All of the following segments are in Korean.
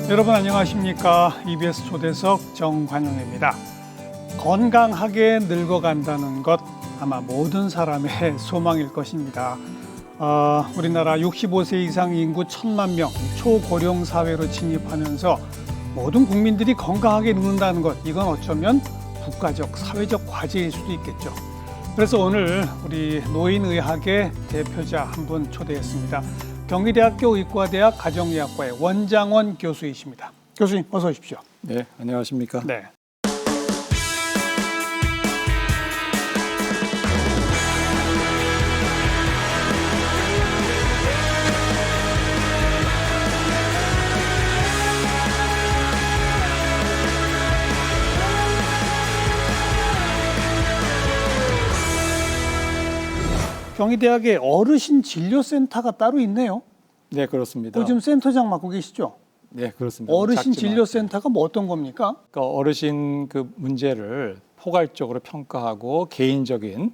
여러분 안녕하십니까? EBS 초대석 정관용입니다. 건강하게 늙어간다는 것 아마 모든 사람의 소망일 것입니다. 우리나라 65세 이상 인구 1,000만 명 초고령 사회로 진입하면서 모든 국민들이 건강하게 늙는다는 것, 이건 어쩌면 국가적, 사회적 과제일 수도 있겠죠. 그래서 오늘 우리 노인의학의 대표자 한 분 초대했습니다. 경희대학교 의과대학 가정의학과의 원장원 교수이십니다. 교수님 어서 오십시오. 네, 안녕하십니까? 네. 경희대학에 어르신 진료센터가 따로 있네요. 네, 그렇습니다. 요즘 센터장 맡고 계시죠? 네, 그렇습니다. 어르신 작지만. 진료센터가 뭐 어떤 겁니까? 그러니까 어르신 그 문제를 포괄적으로 평가하고 개인적인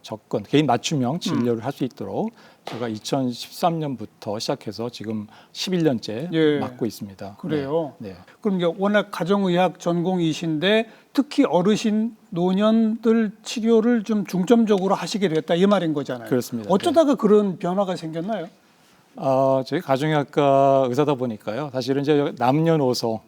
접근, 개인 맞춤형 진료를 할 수 있도록 제가 2013년부터 시작해서 지금 11년째 예. 맡고 있습니다. 그래요. 네. 네. 그럼 이제 워낙 가정의학 전공이신데 특히 어르신 노년들 치료를 좀 중점적으로 하시게 됐다 이 말인 거잖아요. 그렇습니다. 어쩌다가 그런 변화가 생겼나요? 저희 가정의학과 의사다 보니까요. 사실은 이제 남녀노소,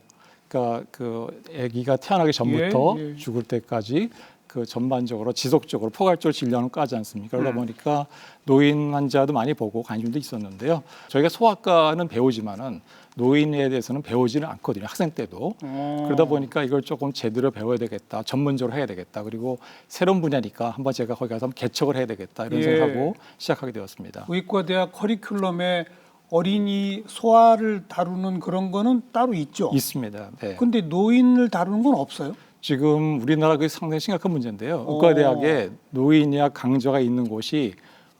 그러니까 그 아기가 태어나기 전부터 예. 죽을 때까지 그 전반적으로 지속적으로 포괄적으로 진료는 까지 않습니까? 그러다 보니까 노인 환자도 많이 보고 관심도 있었는데요. 저희가 소아과는 배우지만은 노인에 대해서는 배우지는 않거든요. 학생 때도. 그러다 보니까 이걸 조금 제대로 배워야 되겠다. 전문적으로 해야 되겠다. 그리고 새로운 분야니까 한번 제가 거기 가서 한번 개척을 해야 되겠다. 이런 예. 생각하고 시작하게 되었습니다. 의과대학 커리큘럼에 어린이 소아를 다루는 그런 거는 따로 있죠. 있습니다. 네. 근데 노인을 다루는 건 없어요? 지금 우리나라 그 상당히 심각한 문제인데요. 의과대학에 노인의학 강좌가 있는 곳이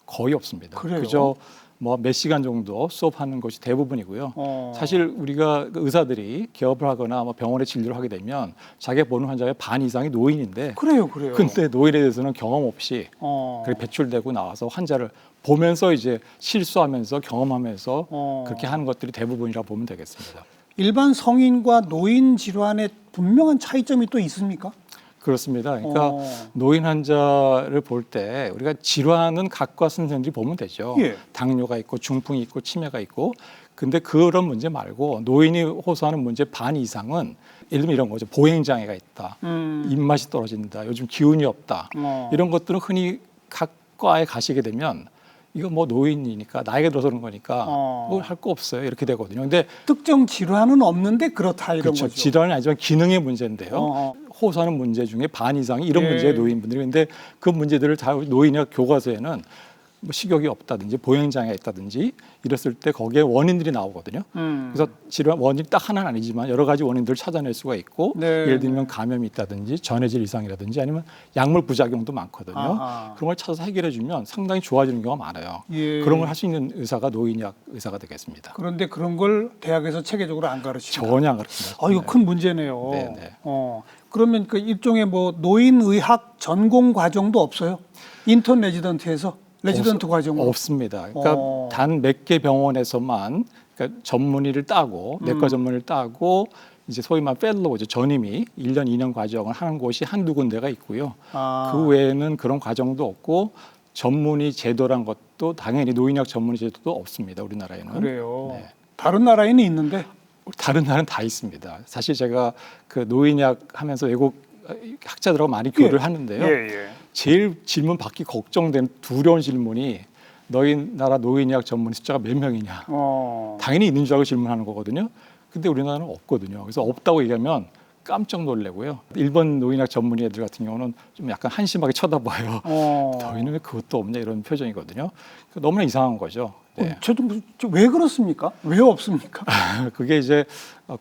거의 없습니다. 그래요? 그저 뭐 몇 시간 정도 수업하는 것이 대부분이고요. 사실 우리가 의사들이 개업을 하거나 뭐 병원에 진료를 하게 되면 자기가 보는 환자의 반 이상이 노인인데, 그래요. 근데 노인에 대해서는 경험 없이 그렇게 배출되고 나와서 환자를 보면서 이제 실수하면서 경험하면서 그렇게 하는 것들이 대부분이라 보면 되겠습니다. 일반 성인과 노인 질환에 분명한 차이점이 또 있습니까? 그렇습니다. 그러니까 노인 환자를 볼 때 우리가 질환은 각과 선생님들이 보면 되죠. 예. 당뇨가 있고 중풍이 있고 치매가 있고. 근데 그런 문제 말고 노인이 호소하는 문제 반 이상은 예를 들면 이런 거죠. 보행장애가 있다. 입맛이 떨어진다. 요즘 기운이 없다. 이런 것들은 흔히 각 과에 가시게 되면 이거 뭐 노인이니까 나이가 들어서 그런 거니까 뭐 할 거 없어요. 이렇게 되거든요. 근데 특정 질환은 없는데 그렇다 이런 그렇죠. 거죠. 질환은 아니지만 기능의 문제인데요. 호소하는 문제 중에 반 이상이 이런 문제의 노인분들이. 근데 그 문제들을 다 노인의학 교과서에는 뭐 식욕이 없다든지 보행장애가 있다든지 이랬을 때 거기에 원인들이 나오거든요. 그래서 질환 원인이 딱 하나는 아니지만 여러 가지 원인들을 찾아낼 수가 있고 예를 들면 감염이 있다든지 전해질 이상이라든지 아니면 약물 부작용도 많거든요. 그런 걸 찾아서 해결해 주면 상당히 좋아지는 경우가 많아요. 예. 그런 걸 할 수 있는 의사가 노인의학 의사가 되겠습니다. 그런데 그런 걸 대학에서 체계적으로 안 가르치죠. 전혀 안 가르칩니다. 이거 큰 문제네요. 네. 그러면 그 일종의 뭐 노인의학 전공 과정도 없어요? 인턴 레지던트에서? 레지던트 과정은 없습니다. 그러니까 단 몇 개 병원에서만 그러니까 전문의를 따고 내과 전문의를 따고 이제 소위 말 펠로우죠. 전임이 1년, 2년 과정을 하는 곳이 한두 군데가 있고요. 그 외에는 그런 과정도 없고 전문의 제도란 것도 당연히 노인의학 전문의 제도도 없습니다. 우리나라에는. 그래요. 네. 다른 나라에는 있는데 다른 나라는 다 있습니다. 사실 제가 그 노인의학 하면서 외국 학자들하고 많이 교류를 하는데요. 제일 질문 받기 걱정된 두려운 질문이 너희 나라 노인의학 전문의 숫자가 몇 명이냐. 당연히 있는 줄 알고 질문하는 거거든요. 근데 우리나라는 없거든요. 그래서 없다고 얘기하면 깜짝 놀래고요. 일본 노인의학 전문의 애들 같은 경우는 좀 약간 한심하게 쳐다봐요. 너희는 왜 그것도 없냐 이런 표정이거든요. 너무나 이상한 거죠. 네. 저도 왜 그렇습니까? 왜 없습니까? 그게 이제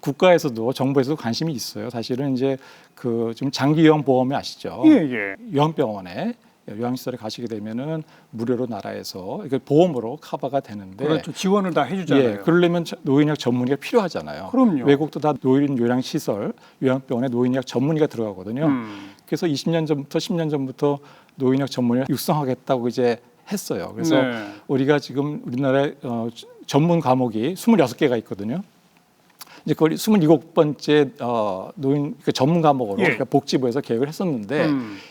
국가에서도 정부에서도 관심이 있어요. 사실은 이제 그 좀 장기 요양 보험이 아시죠? 예. 요양병원에 요양시설에 가시게 되면은 무료로 나라에서 이게 보험으로 커버가 되는데 그렇죠. 지원을 다 해주잖아요. 예, 그러려면 노인의학 전문의가 필요하잖아요. 그럼요. 외국도 다 노인 요양시설, 요양병원에 노인의학 전문의가 들어가거든요. 그래서 20년 전부터 10년 전부터 노인의학 전문의를 육성하겠다고 이제 했어요. 그래서 우리가 지금 우리나라에 전문 과목이 26개가 있거든요. 이제 그걸 27번째 노인 그 전문 과목으로 예. 그러니까 복지부에서 계획을 했었는데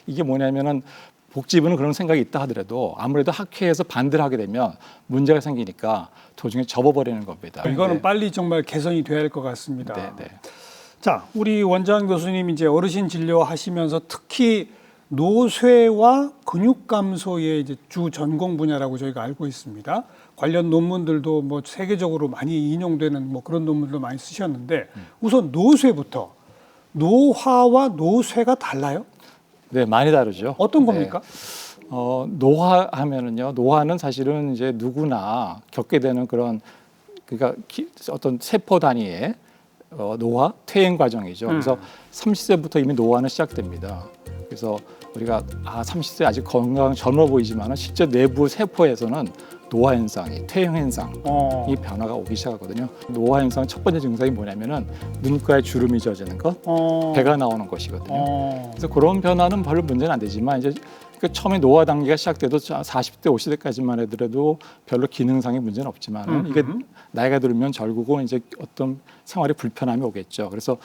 이게 뭐냐면은 복지부는 그런 생각이 있다 하더라도 아무래도 학회에서 반대를 하게 되면 문제가 생기니까 도중에 접어버리는 겁니다. 이거는 네. 빨리 정말 개선이 돼야 할 것 같습니다. 네, 네. 자, 우리 원장 교수님 이제 어르신 진료하시면서 특히 노쇠와 근육 감소의 이제 주 전공 분야라고 저희가 알고 있습니다. 관련 논문들도 뭐 세계적으로 많이 인용되는 뭐 그런 논문도 많이 쓰셨는데 우선 노쇠부터 노화와 노쇠가 달라요? 네, 많이 다르죠. 어떤 네. 겁니까? 노화하면은요. 노화는 사실은 이제 누구나 겪게 되는 그런 그러니까 어떤 세포 단위의 노화 퇴행 과정이죠. 그래서 30세부터 이미 노화는 시작됩니다. 그래서 우리가 30세 아직 건강 젊어 보이지만은 실제 내부 세포에서는 노화 현상이 퇴행 현상이 변화가 오기 시작하거든요. 노화 현상 첫 번째 증상이 뭐냐면은 눈가에 주름이 젖는 것, 배가 나오는 것이거든요. 그래서 그런 변화는 별로 문제는 안 되지만 이제 그 처음에 노화 단계가 시작돼도 40대, 50대까지만 해더라도 별로 기능상의 문제는 없지만 이게 나이가 들면 결국은 이제 어떤 생활에 불편함이 오겠죠. 그래서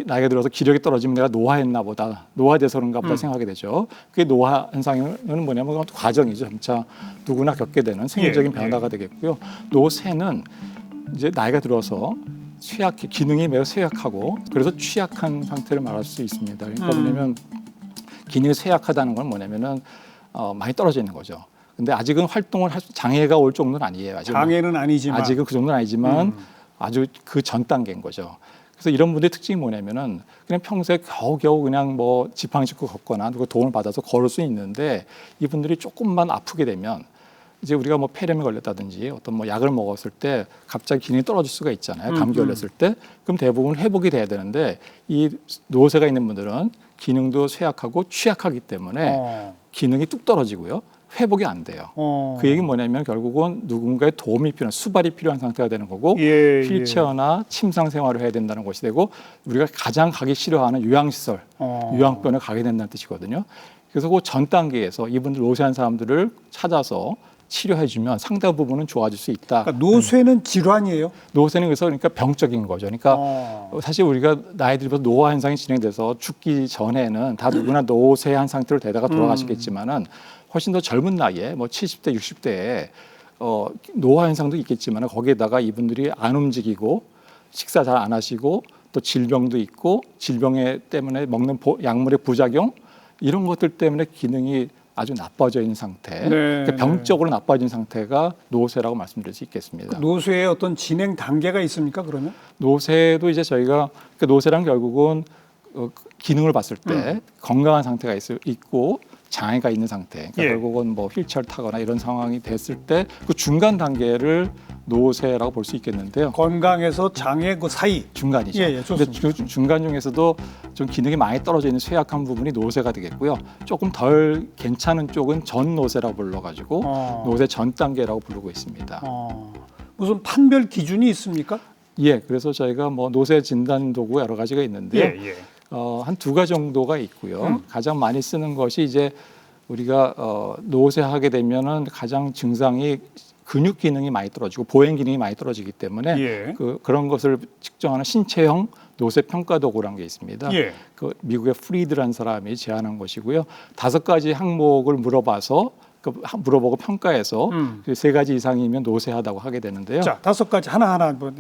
나이가 들어서 기력이 떨어지면 내가 노화했나 보다, 노화돼서 그런가 보다 생각하게 되죠. 그게 노화 현상은 뭐냐면 과정이죠. 점차 누구나 겪게 되는 생리적인 변화가 되겠고요. 노쇠는 이제 나이가 들어서 기능이 매우 쇠약하고 그래서 취약한 상태를 말할 수 있습니다. 그러니까 뭐냐면 기능이 쇠약하다는 건 뭐냐면은 많이 떨어져 있는 거죠. 근데 아직은 활동을 할 장애가 올 정도는 아니에요. 장애는 아니지만 아직은 그 정도는 아니지만 아주 그 전 단계인 거죠. 그래서 이런 분들의 특징이 뭐냐면은 그냥 평소에 겨우겨우 그냥 뭐 지팡이 짚고 걷거나 누구 도움을 받아서 걸을 수 있는데 이분들이 조금만 아프게 되면 이제 우리가 뭐 폐렴에 걸렸다든지 어떤 뭐 약을 먹었을 때 갑자기 기능이 떨어질 수가 있잖아요. 감기 걸렸을 때. 그럼 대부분 회복이 돼야 되는데 이 노쇠가 있는 분들은 기능도 쇠약하고 취약하기 때문에 기능이 뚝 떨어지고요. 회복이 안 돼요. 그 얘기는 뭐냐면 결국은 누군가의 도움이 필요한 수발이 필요한 상태가 되는 거고 휠체어나 침상 생활을 해야 된다는 것이 되고 우리가 가장 가기 싫어하는 요양시설, 요양병원을 가게 된다는 뜻이거든요. 그래서 그 전 단계에서 이분들 노쇠한 사람들을 찾아서 치료해주면 상당 부분은 좋아질 수 있다. 그러니까 노쇠는 질환이에요? 노쇠는 그러니까 병적인 거죠. 그러니까 사실 우리가 나이 들면서 노화 현상이 진행돼서 죽기 전에는 다 누구나 노쇠한 상태로 되다가 돌아가시겠지만은 훨씬 더 젊은 나이에 뭐 70대, 60대에 노화 현상도 있겠지만 거기에다가 이분들이 안 움직이고 식사 잘 안 하시고 또 질병도 있고 질병에 때문에 먹는 약물의 부작용 이런 것들 때문에 기능이 아주 나빠져 있는 상태, 그러니까 병적으로 나빠진 상태가 노쇠라고 말씀드릴 수 있겠습니다. 노쇠의 어떤 진행 단계가 있습니까? 그러면 노쇠도 이제 저희가 노쇠란 결국은 기능을 봤을 때 건강한 상태가 있고 장애가 있는 상태, 그러니까 결국은 뭐 휠체어를 타거나 이런 상황이 됐을 때 그 중간 단계를 노쇠라고 볼 수 있겠는데요. 건강에서 장애 그 사이 중간이죠. 근데 그 중간 중에서도 좀 기능이 많이 떨어져 있는 쇠약한 부분이 노쇠가 되겠고요. 조금 덜 괜찮은 쪽은 전 노쇠라고 불러가지고 노쇠 전 단계라고 부르고 있습니다. 무슨 판별 기준이 있습니까? 예, 그래서 저희가 뭐 노쇠 진단 도구 여러 가지가 있는데요. 한 두 가지 정도가 있고요. 가장 많이 쓰는 것이 이제 우리가 노쇠하게 되면은 가장 증상이 근육 기능이 많이 떨어지고 보행 기능이 많이 떨어지기 때문에 그런 것을 측정하는 신체형 노쇠 평가 도구라는 게 있습니다. 그 미국의 프리드라는 사람이 제안한 것이고요. 5가지 항목을 물어보고 평가해서 그 3가지 이상이면 노쇠하다고 하게 되는데요. 자, 5가지 하나하나 한번.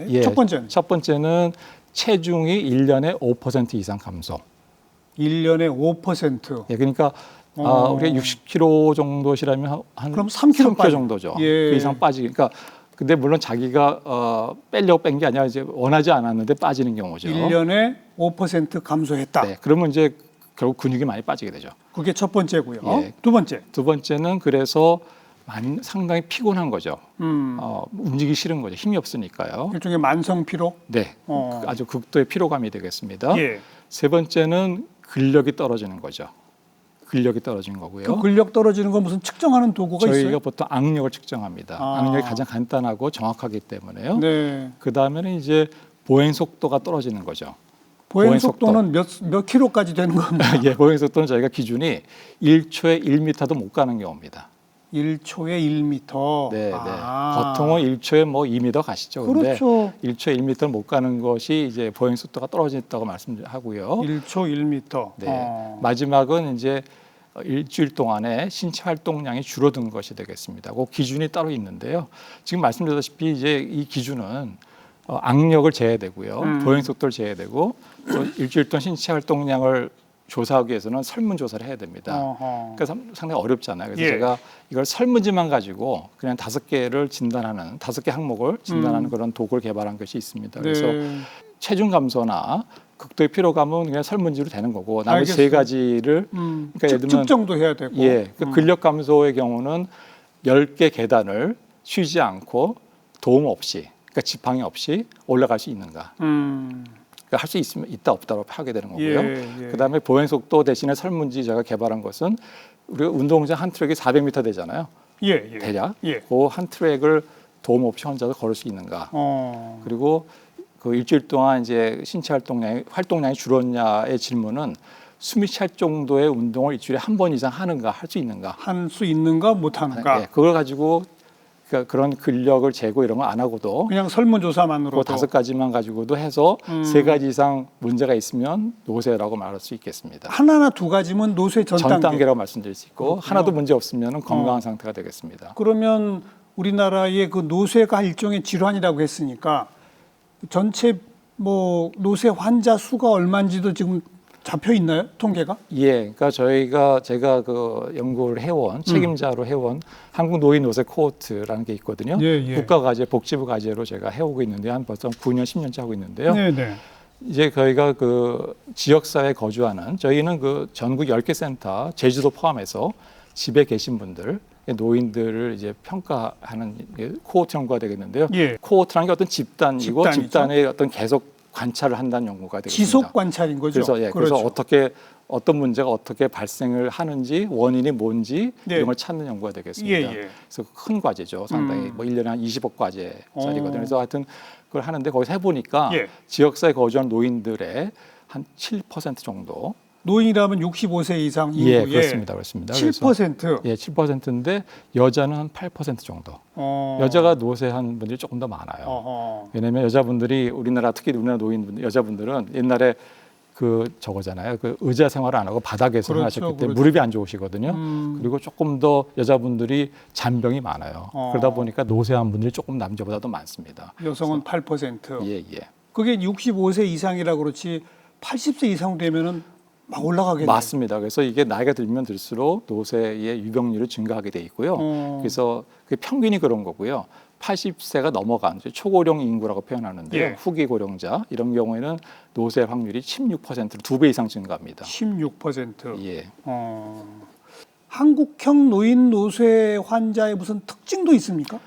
첫 번째는 체중이 1년에 5% 이상 감소. 1년에 5%. 예, 그러니까 우리가 60kg 정도시라면 한 그럼 3kg 정도죠. 그 이상 빠지니까. 근데 물론 자기가 빼려고 뺀 게 아니라 이제 원하지 않았는데 빠지는 경우죠. 1년에 5% 감소했다. 네, 그러면 이제 결국 근육이 많이 빠지게 되죠. 그게 첫 번째고요. 예. 두 번째는 그래서 상당히 피곤한 거죠. 움직이기 싫은 거죠. 힘이 없으니까요. 일종의 만성 피로? 네, 아주 극도의 피로감이 되겠습니다. 세 번째는 근력이 떨어지는 거죠. 근력이 떨어진 거고요. 그 근력 떨어지는 건 무슨 측정하는 도구가 있어요? 저희가 보통 악력을 측정합니다. 악력이 가장 간단하고 정확하기 때문에요. 그 다음에는 이제 보행 속도가 떨어지는 거죠. 보행 속도는 몇 킬로까지 되는 겁니까? 예, 보행 속도는 저희가 기준이 1초에 1m도 못 가는 경우입니다. 1초에 1m. 네, 네. 보통은 1초에 뭐 2m 가시죠. 그렇죠. 근데 1초에 1m를 못 가는 것이 이제 보행 속도가 떨어졌다고 말씀하고요. 1초 1m. 네. 마지막은 이제 일주일 동안에 신체 활동량이 줄어든 것이 되겠습니다. 그 기준이 따로 있는데요. 지금 말씀드렸다시피 이제 이 기준은 악력을 제외되고요, 보행 속도를 제외되고 또 일주일 동안 신체 활동량을 조사하기 위해서는 설문조사를 해야 됩니다. 그러니까 상당히 어렵잖아요. 그래서 제가 이걸 설문지만 가지고 그냥 5개를 진단하는 5개 항목을 진단하는 그런 도구를 개발한 것이 있습니다. 그래서 체중 감소나 극도의 피로감은 그냥 설문지로 되는 거고 나머지 세 가지를 그러니까 예를 들면 측정도 해야 되고 그 근력 감소의 경우는 10개 계단을 쉬지 않고 도움 없이 그러니까 지팡이 없이 올라갈 수 있는가. 할 수 있으면 있다 없다로 하게 되는 거고요. 그다음에 보행 속도 대신에 설문지 제가 개발한 것은 우리가 운동장 한 트랙이 400m 되잖아요. 대략 그 한 트랙을 도움 없이 혼자서 걸을 수 있는가. 그리고 그 일주일 동안 이제 신체 활동량이 줄었냐의 질문은 숨이 찰 정도의 운동을 일주일에 한 번 이상 하는가 할 수 있는가. 할 수 있는가 못 하는가. 네, 그걸 가지고 그러니까 그런 근력을 재고 이런 거 안 하고도 그냥 설문조사만으로도 그 5가지만 가지고도 해서 3가지 이상 문제가 있으면 노쇠라고 말할 수 있겠습니다. 하나나 2가지면 노쇠 전 단계라고 말씀드릴 수 있고 하나도 문제 없으면 건강한 상태가 되겠습니다. 그러면 우리나라의 그 노쇠가 일종의 질환이라고 했으니까 전체 뭐 노쇠 환자 수가 얼마인지도 지금 잡혀 있나요? 통계가? 그러니까 제가 그 연구를 해온 책임자로 해온 한국 노인 노쇠 코호트라는 게 있거든요. 국가과제, 복지부 과제로 제가 해오고 있는데 한 벌써 9년, 10년째 하고 있는데요. 이제 저희가 그 지역사회에 거주하는 저희는 그 전국 10개 센터, 제주도 포함해서 집에 계신 분들 노인들을 이제 평가하는 코호트 연구가 되겠는데요. 코호트라는 게 어떤 집단이고 집단의 어떤 계속 관찰을 한다는 연구가 되겠습니다. 지속 관찰인 거죠. 그래서 어떤 문제가 어떻게 발생을 하는지 원인이 뭔지 이런 걸 찾는 연구가 되겠습니다. 그래서 큰 과제죠. 상당히 뭐 1년에 한 20억 과제짜리거든요. 그래서 하여튼 그걸 하는데 거기서 해보니까 지역사회에 거주하는 노인들의 한 7% 정도 노인이라면 65세 이상 인구의 그렇습니다. 7%? 7%인데 여자는 한 8% 정도. 여자가 노쇠한 분들이 조금 더 많아요. 왜냐하면 여자분들이 특히 우리나라 노인분들, 여자분들은 옛날에 그 저거잖아요. 그 의자 생활을 안 하고 바닥에서 생활하셨기 때문에 무릎이 안 좋으시거든요. 그리고 조금 더 여자분들이 잔병이 많아요. 그러다 보니까 노쇠한 분들이 조금 남자보다도 많습니다. 여성은 8%. 그게 65세 이상이라 그렇지 80세 이상 되면은 막 올라가겠네요. 맞습니다. 그래서 이게 나이가 들면 들수록 노쇠의 유병률이 증가하게 돼 있고요. 그래서 그 평균이 그런 거고요. 80세가 넘어간 초고령 인구라고 표현하는데 후기 고령자 이런 경우에는 노쇠 확률이 16%로 2배 이상 증가합니다. 16%. 한국형 노인 노쇠 환자의 무슨 특징도 있습니까?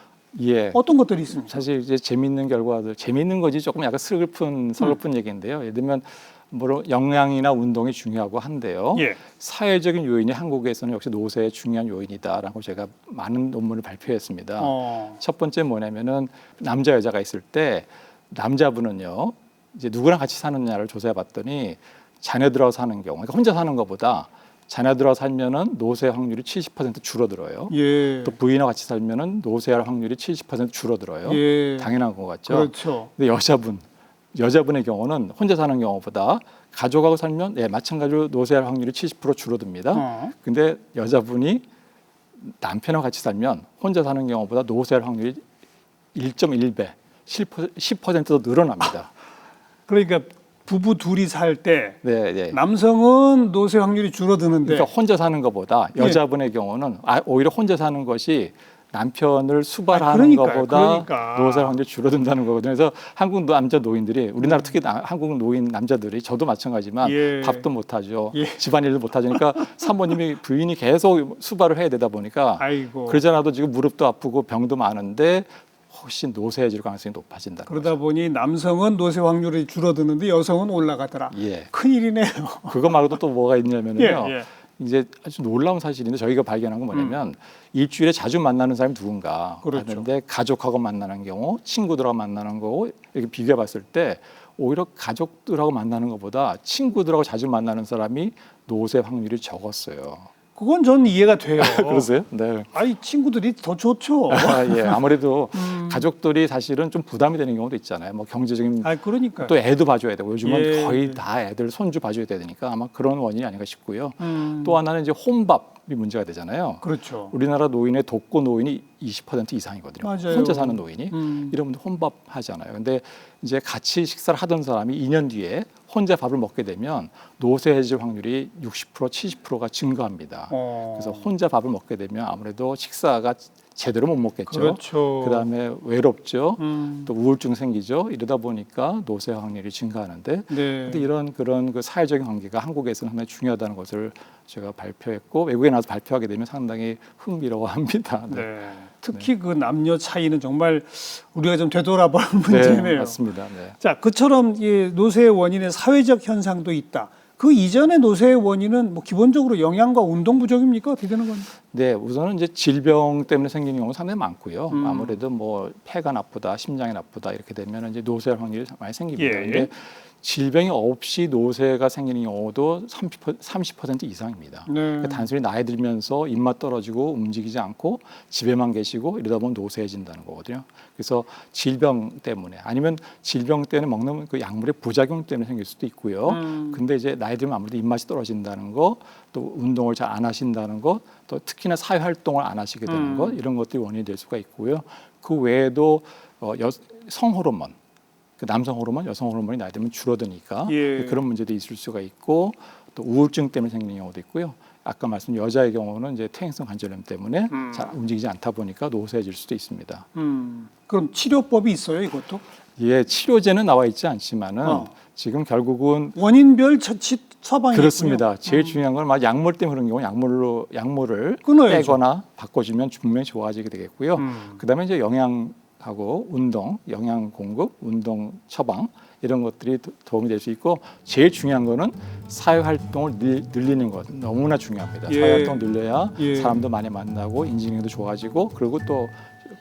어떤 것들이 있습니까? 사실 이제 재밌는 거지 조금 약간 서글픈 얘기인데요. 예를 들면 영양이나 운동이 중요하고 한데요. 사회적인 요인이 한국에서는 역시 노쇠의 중요한 요인이다라고 제가 많은 논문을 발표했습니다. 첫 번째 뭐냐면은 남자 여자가 있을 때 남자분은요 이제 누구랑 같이 사느냐를 조사해봤더니 자녀들하고 사는 경우, 그러니까 혼자 사는 것보다 자녀들하고 살면은 노쇠 확률이 70% 줄어들어요. 또 부인하고 같이 살면은 노쇠할 확률이 70% 줄어들어요. 당연한 것 같죠. 그렇죠. 근데 여자분의 경우는 혼자 사는 경우보다 가족하고 살면 마찬가지로 노쇠할 확률이 70% 줄어듭니다. 근데 여자분이 남편하고 같이 살면 혼자 사는 경우보다 노쇠할 확률이 1.1배, 10%더 늘어납니다. 그러니까 부부 둘이 살 때 남성은 노쇠 확률이 줄어드는데 그러니까 혼자 사는 것보다 여자분의 경우는 오히려 혼자 사는 것이 남편을 수발하는 것보다 노쇠 확률이 줄어든다는 거거든요. 그래서 한국 남자 노인들이 우리나라 특히 한국 노인 남자들이 저도 마찬가지지만 밥도 못하죠. 집안일도 못하죠. 그러니까 사모님이 부인이 계속 수발을 해야 되다 보니까 그러잖아도 지금 무릎도 아프고 병도 많은데 훨씬 노쇠해질 가능성이 높아진다. 그러다 보니 남성은 노쇠 확률이 줄어드는데 여성은 올라가더라. 큰일이네요. 그거 말고도 또 뭐가 있냐면요. 이제 아주 놀라운 사실인데 저희가 발견한 건 뭐냐면 일주일에 자주 만나는 사람이 누군가 하는데 가족하고 만나는 경우, 친구들하고 만나는 거 이렇게 비교해 봤을 때 오히려 가족들하고 만나는 것보다 친구들하고 자주 만나는 사람이 노쇠 확률이 적었어요. 그건 저는 이해가 돼요. 그러세요? 네. 아이 친구들이 더 좋죠. 예, 아무래도 가족들이 사실은 좀 부담이 되는 경우도 있잖아요. 뭐 경제적인 그러니까 또 애도 봐줘야 되고 요즘은 예. 거의 다 애들 손주 봐줘야 되니까 아마 그런 원인이 아닌가 싶고요. 또 하나는 이제 혼밥이 문제가 되잖아요. 그렇죠. 우리나라 노인의 독거 노인이 20% 이상이거든요. 맞아요. 혼자 사는 노인이 이런 분들 혼밥 하잖아요. 근데 이제 같이 식사를 하던 사람이 2년 뒤에 혼자 밥을 먹게 되면 노쇠해질 확률이 60% 70%가 증가합니다. 그래서 혼자 밥을 먹게 되면 아무래도 식사가 제대로 못 먹겠죠. 그렇죠. 그다음에 외롭죠. 또 우울증 생기죠. 이러다 보니까 노쇠 확률이 증가하는데 네. 근데 이런 그런 그 사회적인 관계가 한국에서는 상당히 중요하다는 것을 제가 발표했고 외국에 나와서 발표하게 되면 상당히 흥미로워합니다. 네. 네. 특히 그 남녀 차이는 정말 우리가 좀 되돌아볼 문제네요. 네, 맞습니다. 네. 자, 그처럼 이 노쇠의 원인의 사회적 현상도 있다. 그 이전의 노쇠의 원인은 뭐 기본적으로 영양과 운동 부족입니까? 어떻게 되는 겁니까? 네, 우선은 이제 질병 때문에 생기는 경우 상당히 많고요. 아무래도 뭐 폐가 나쁘다, 심장이 나쁘다 이렇게 되면 이제 노쇠할 확률이 많이 생깁니다. 예. 근데 질병이 없이 노쇠가 생기는 경우도 30% 이상입니다. 네. 그러니까 단순히 나이 들면서 입맛 떨어지고 움직이지 않고 집에만 계시고 이러다 보면 노쇠해진다는 거거든요. 그래서 질병 때문에 아니면 질병 때문에 먹는 그 약물의 부작용 때문에 생길 수도 있고요. 근데 이제 나이 들면 아무래도 입맛이 떨어진다는 거, 또 운동을 잘 안 하신다는 것, 또 특히나 사회 활동을 안 하시게 되는 것 이런 것들이 원인이 될 수가 있고요. 그 외에도 성호르몬 그 남성 호르몬, 여성 호르몬이 나이 들면 줄어드니까 예. 그런 문제도 있을 수가 있고 또 우울증 때문에 생기는 경우도 있고요. 아까 말씀 여자의 경우는 이제 퇴행성 관절염 때문에 잘 움직이지 않다 보니까 노쇠해질 수도 있습니다. 그럼 치료법이 있어요, 이것도? 예, 치료제는 나와 있지 않지만은 지금 결국은 원인별 처방이 그렇습니다. 있군요. 제일 중요한 건 막 약물 때문에 그런 경우 약물을 끊어야죠. 빼거나 바꿔주면 분명히 좋아지게 되겠고요. 그다음에 이제 영양하고 운동, 영양 공급, 운동 처방 이런 것들이 도움이 될 수 있고 제일 중요한 거는 사회 활동을 늘리는 것 너무나 중요합니다. 예. 사회 활동 늘려야 예. 사람도 많이 만나고 인지능도 좋아지고 그리고 또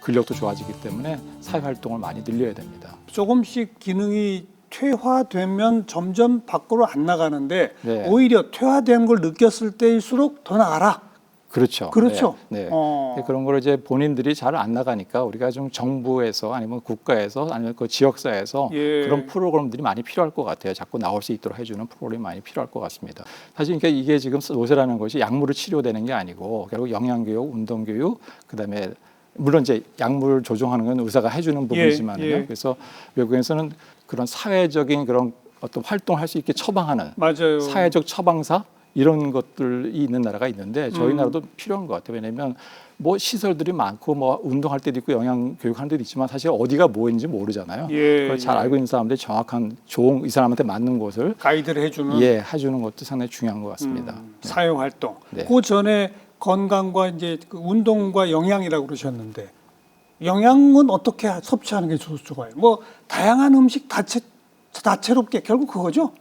근력도 좋아지기 때문에 사회 활동을 많이 늘려야 됩니다. 조금씩 기능이 퇴화되면 점점 밖으로 안 나가는데 네. 오히려 퇴화된 걸 느꼈을 때일수록 더 나아라. 그렇죠. 그렇죠. 네. 네. 그런 걸 이제 본인들이 잘 안 나가니까 우리가 좀 정부에서 아니면 국가에서 아니면 그 지역사회에서 예. 그런 프로그램들이 많이 필요할 것 같아요. 자꾸 나올 수 있도록 해주는 프로그램이 많이 필요할 것 같습니다. 사실 그러니까 이게 지금 노쇠라는 것이 약물로 치료되는 게 아니고 결국 영양교육, 운동교육, 그다음에 물론 이제 약물 조종하는 건 의사가 해주는 부분이지만요. 예. 그래서 외국에서는 그런 사회적인 그런 어떤 활동을 할 수 있게 처방하는 맞아요. 사회적 처방사 이런 것들이 있는 나라가 있는데 저희 나라도 필요한 것 같아요. 왜냐하면 뭐 시설들이 많고 뭐 운동할 때도 있고 영양 교육하는 데도 있지만 사실 어디가 뭐인지 모르잖아요. 예, 그걸 잘 알고 있는 사람들이 정확한 좋은 이 사람한테 맞는 곳을 가이드를 해주는 해주는 것도 상당히 중요한 것 같습니다. 사회 활동. 네. 그 전에 건강과 이제 그 운동과 영양이라고 그러셨는데 영양은 어떻게 섭취하는 게 좋아요? 뭐 다양한 음식 다채롭게 결국 그거죠.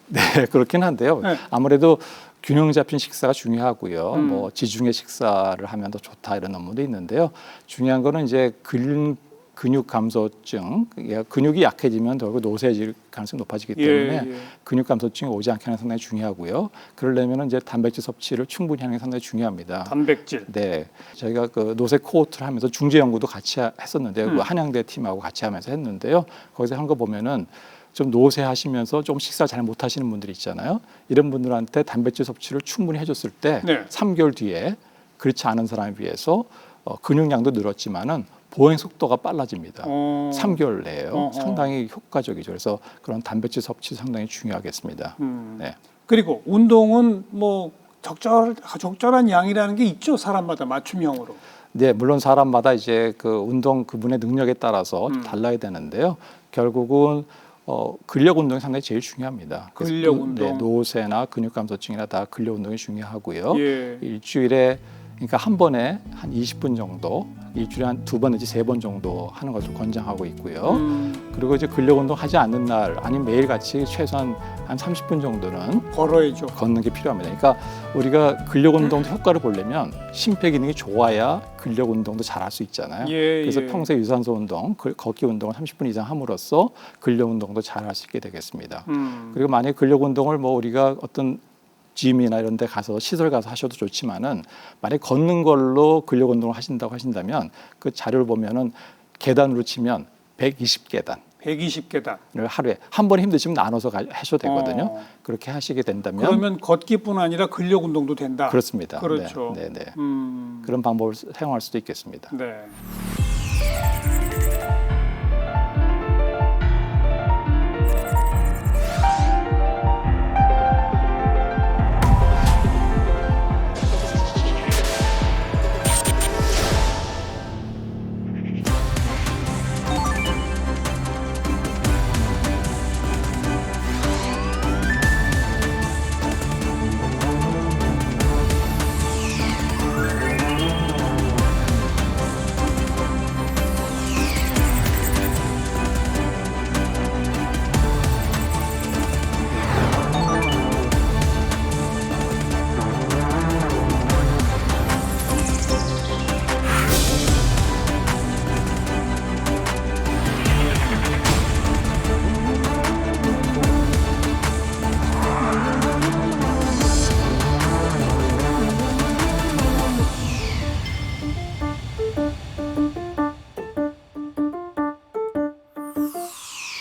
네, 그렇긴 한데요. 네. 아무래도 균형 잡힌 식사가 중요하고요. 뭐 지중해 식사를 하면 더 좋다 이런 논문도 있는데요. 중요한 거는 이제 근육 감소증, 근육이 약해지면 결국 노쇠해질 가능성이 높아지기 때문에 근육 감소증이 오지 않게 하는 게 상당히 중요하고요. 그러려면 이제 단백질 섭취를 충분히 하는 게 상당히 중요합니다. 단백질. 네, 저희가 그 노쇠 코호트를 하면서 중재 연구도 같이 했었는데요. 그 한양대 팀하고 같이 하면서 했는데요. 거기서 한 거 보면은 좀 노쇠하시면서 좀 식사 잘 못하시는 분들이 있잖아요. 이런 분들한테 단백질 섭취를 충분히 해줬을 때 네. 3개월 뒤에 그렇지 않은 사람에 비해서 근육량도 늘었지만은 보행 속도가 빨라집니다. 3개월 내에요. 상당히 효과적이죠. 그래서 그런 단백질 섭취 상당히 중요하겠습니다. 네. 그리고 운동은 뭐 적절한 양이라는 게 있죠. 사람마다 맞춤형으로. 네, 물론 사람마다 이제 그 운동 그분의 능력에 따라서 좀 달라야 되는데요. 결국은 근력 운동이 상당히 제일 중요합니다. 그래서 근력 운동. 네, 노쇠나 근육 감소증이나 다 근력 운동이 중요하고요. 예. 일주일에 그러니까 한 번에 한 20분 정도, 일주일에 한 2번 내지 3번 정도 하는 것을 권장하고 있고요. 그리고 이제 근력 운동 하지 않는 날 아니면 매일 같이 최소한 한 30분 정도는 걸어야죠. 걷는 게 필요합니다. 그러니까 우리가 근력 운동도 효과를 보려면 심폐 기능이 좋아야 근력 운동도 잘 할 수 있잖아요. 그래서 평소에 유산소 운동, 걷기 운동을 30분 이상 함으로써 근력 운동도 잘 할 수 있게 되겠습니다. 그리고 만약 근력 운동을 뭐 우리가 어떤 짐이나 이런 데 가서 시설 가서 하셔도 좋지만은 만약에 걷는 걸로 근력 운동을 하신다고 하신다면 그 자료를 보면은 계단으로 치면 120계단 120계단을 하루에 한 번에 힘드시면 나눠서 하셔도 되거든요. 그렇게 하시게 된다면 그러면 걷기뿐 아니라 근력 운동도 된다. 그렇습니다. 그렇죠. 네, 네, 네. 그런 방법을 사용할 수도 있겠습니다. 네.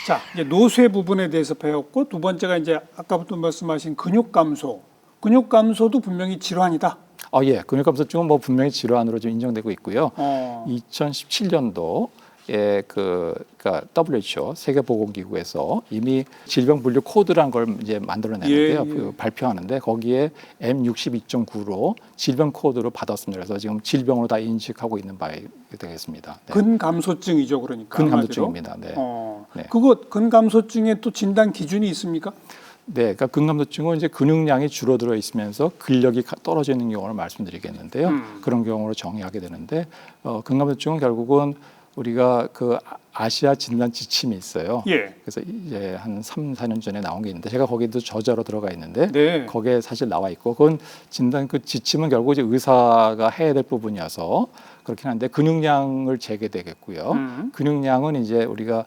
자, 이제 노쇠 부분에 대해서 배웠고 두 번째가 이제 아까부터 말씀하신 근육 감소. 근육 감소도 분명히 질환이다. 예, 근육 감소증은 뭐 분명히 질환으로 좀 인정되고 있고요. 2017년도에 그러니까 WHO 세계보건기구에서 이미 질병분류 코드란 걸 이제 만들어내는데요. 그 발표하는데 거기에 M62.9로 질병 코드를 받았습니다. 그래서 지금 질병으로 다 인식하고 있는 바에 되겠습니다. 네. 근감소증이죠, 그러니까. 근감소증입니다. 네. 네. 그거 근감소증에 또 진단 기준이 있습니까? 네, 그러니까 근감소증은 이제 근육량이 줄어들어 있으면서 근력이 떨어지는 경우를 말씀드리겠는데요. 그런 경우로 정의하게 되는데 근감소증은 결국은 우리가 그 아시아 진단 지침이 있어요. 예. 그래서 이제 한 3, 4년 전에 나온 게 있는데 제가 거기도 저자로 들어가 있는데 네. 거기에 사실 나와 있고 그건 진단 그 지침은 결국 이제 의사가 해야 될 부분이어서 그렇긴 한데 근육량을 재게 되겠고요. 근육량은 이제 우리가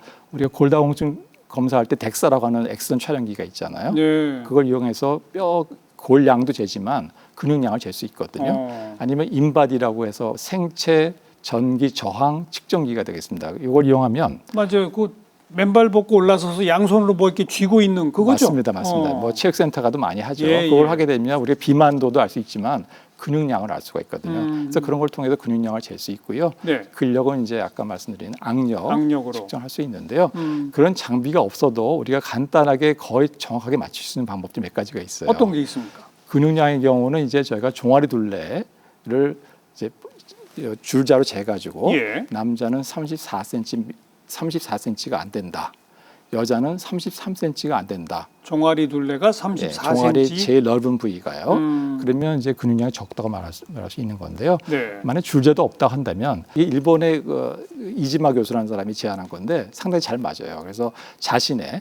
골다공증 검사할 때 덱사라고 하는 엑스선 촬영기가 있잖아요. 네. 그걸 이용해서 뼈 골량도 재지만 근육량을 잴 수 있거든요. 아니면 인바디라고 해서 생체 전기 저항 측정기가 되겠습니다. 이걸 이용하면 맞아요. 그 맨발 벗고 올라서서 양손으로 뭐 이렇게 쥐고 있는 그거죠. 맞습니다. 뭐 체육센터 가도 많이 하죠. 예, 그걸 예. 하게 되면 우리가 비만도도 알 수 있지만 근육량을 알 수가 있거든요. 그래서 그런 걸 통해서 근육량을 잴 수 있고요. 네. 근력은 이제 아까 말씀드린 악력으로 측정할 수 있는데요. 그런 장비가 없어도 우리가 간단하게 거의 정확하게 맞출 수 있는 방법들이 몇 가지가 있어요. 어떤 게 있습니까? 근육량의 경우는 이제 저희가 종아리 둘레를 이제 줄자로 재가지고 예. 남자는 34cm가 안 된다. 여자는 33cm가 안 된다. 종아리 둘레가 네, 34cm. 종아리 제일 넓은 부위가요. 그러면 이제 근육량이 적다고 말할 수 있는 건데요. 네. 만약 줄자도 없다 한다면 이 일본의 이지마 교수라는 사람이 제안한 건데 상당히 잘 맞아요. 그래서 자신의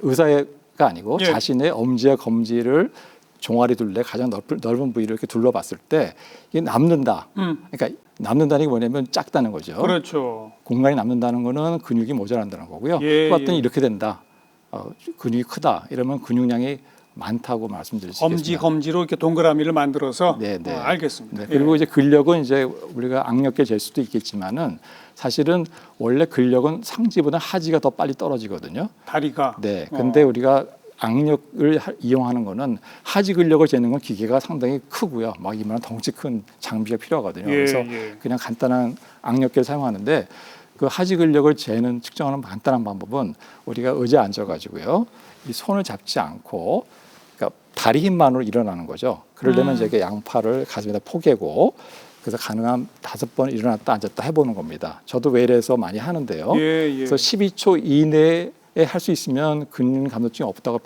의사가 아니고 예. 자신의 엄지와 검지를 종아리 둘레 가장 넓은 부위를 이렇게 둘러봤을 때 이게 남는다. 그러니까 남는다는 게 뭐냐면 작다는 거죠. 그렇죠. 공간이 남는다는 거는 근육이 모자란다는 거고요. 예, 봤더니 예. 이렇게 된다. 근육이 크다. 이러면 근육량이 많다고 말씀드릴 수 있겠습니다. 검지로 이렇게 동그라미를 만들어서 네, 네. 알겠습니다. 네, 그리고 예. 이제 근력은 이제 우리가 악력계 잴 수도 있겠지만은 사실은 원래 근력은 상지보다 하지가 더 빨리 떨어지거든요. 다리가. 네. 근데 우리가 악력을 이용하는 거는 하지 근력을 재는 건 기계가 상당히 크고요. 막 이만한 덩치 큰 장비가 필요하거든요. 예, 그래서 예. 그냥 간단한 악력계를 사용하는데 그 하지 근력을 재는 측정하는 간단한 방법은 우리가 의자에 앉아가지고요. 이 손을 잡지 않고 그러니까 다리 힘만으로 일어나는 거죠. 그러려면 이제 양팔을 가슴에다 포개고 그래서 가능한 5번 일어났다 앉았다 해보는 겁니다. 저도 외래에서 많이 하는데요. 예, 예. 그래서 12초 이내에 할 수 있으면 근육 감소증이 없다고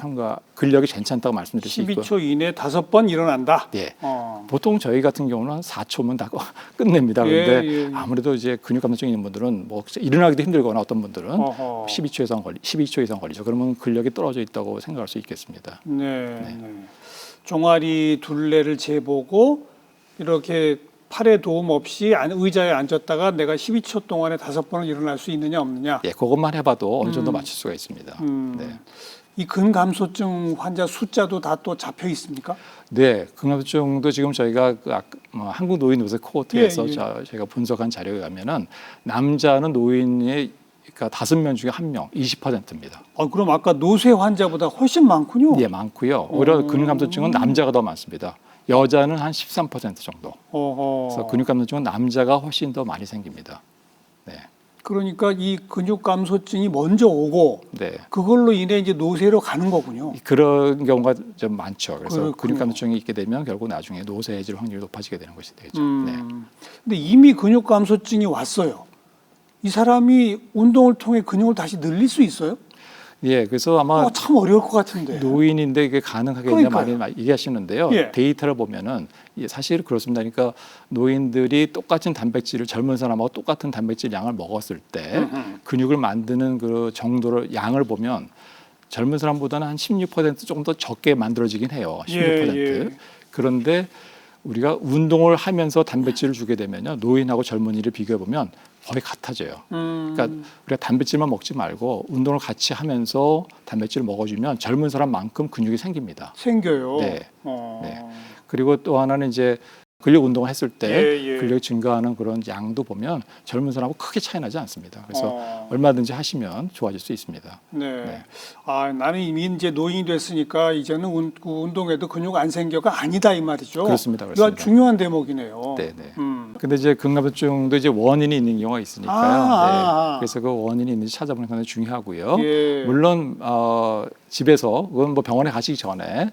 근력이 괜찮다고 말씀드릴 수 있고요. 12초 이내 5번 일어난다. 예. 보통 저희 같은 경우는 4초면 다 끝냅니다. 예, 그런데 예. 아무래도 이제 근육 감소증 있는 분들은 뭐 일어나기도 힘들거나 어떤 분들은 어허. 12초 이상 걸리죠. 그러면 근력이 떨어져 있다고 생각할 수 있겠습니다. 네. 종아리 둘레를 재보고 이렇게 팔에 도움 없이 의자에 앉았다가 내가 12초 동안에 5번을 일어날 수 있느냐 없느냐. 예, 그것만 해봐도 어느 정도 맞출 수가 있습니다. 네. 이 근감소증 환자 숫자도 다 또 잡혀 있습니까? 네, 근감소증도 지금 저희가 한국 노인 노세 코호트에서 예, 예. 저희가 분석한 자료에 의하면은 남자는 노인의 그러니까 5명 중에 1명, 20%입니다. 그럼 아까 노쇠 환자보다 훨씬 많군요. 예, 많고요. 오히려 근감소증은 남자가 더 많습니다. 여자는 한 13% 정도. 그래서 근육감소증은 남자가 훨씬 더 많이 생깁니다. 네. 그러니까 이 근육감소증이 먼저 오고 네. 그걸로 인해 이제 노쇠로 가는 거군요. 그런 경우가 좀 많죠. 그래서 그렇군요. 근육감소증이 있게 되면 결국 나중에 노쇠해질 확률이 높아지게 되는 것이 되죠. 네. 근데 이미 근육감소증이 왔어요. 이 사람이 운동을 통해 근육을 다시 늘릴 수 있어요? 예, 그래서 아마 참 어려울 것 같은데. 노인인데 이게 가능하겠냐 그러니까요. 많이 얘기하시는데요. 예. 데이터를 보면은 사실 그렇습니다. 그러니까 노인들이 똑같은 단백질을 젊은 사람하고 똑같은 단백질 양을 먹었을 때 근육을 만드는 그 정도를 양을 보면 젊은 사람보다는 한 16% 조금 더 적게 만들어지긴 해요. 16%. 예. 그런데 우리가 운동을 하면서 단백질을 주게 되면요. 노인하고 젊은이를 비교해 보면 거의 같아져요. 그러니까 우리가 단백질만 먹지 말고 운동을 같이 하면서 단백질을 먹어주면 젊은 사람만큼 근육이 생깁니다. 생겨요. 네. 네. 그리고 또 하나는 이제 근력 운동을 했을 때 예. 근력이 증가하는 그런 양도 보면 젊은 사람하고 크게 차이 나지 않습니다. 그래서 얼마든지 하시면 좋아질 수 있습니다. 네. 나는 이미 이제 노인이 됐으니까 이제는 운동에도 근육 안 생겨가 아니다 이 말이죠. 그렇습니다. 이거 중요한 대목이네요. 네. 근데 이제 근감소증도 이제 원인이 있는 경우가 있으니까요. 네. 그래서 그 원인이 있는지 찾아보는 게 굉장히 중요하고요. 예. 물론 집에서 그건 뭐 병원에 가시기 전에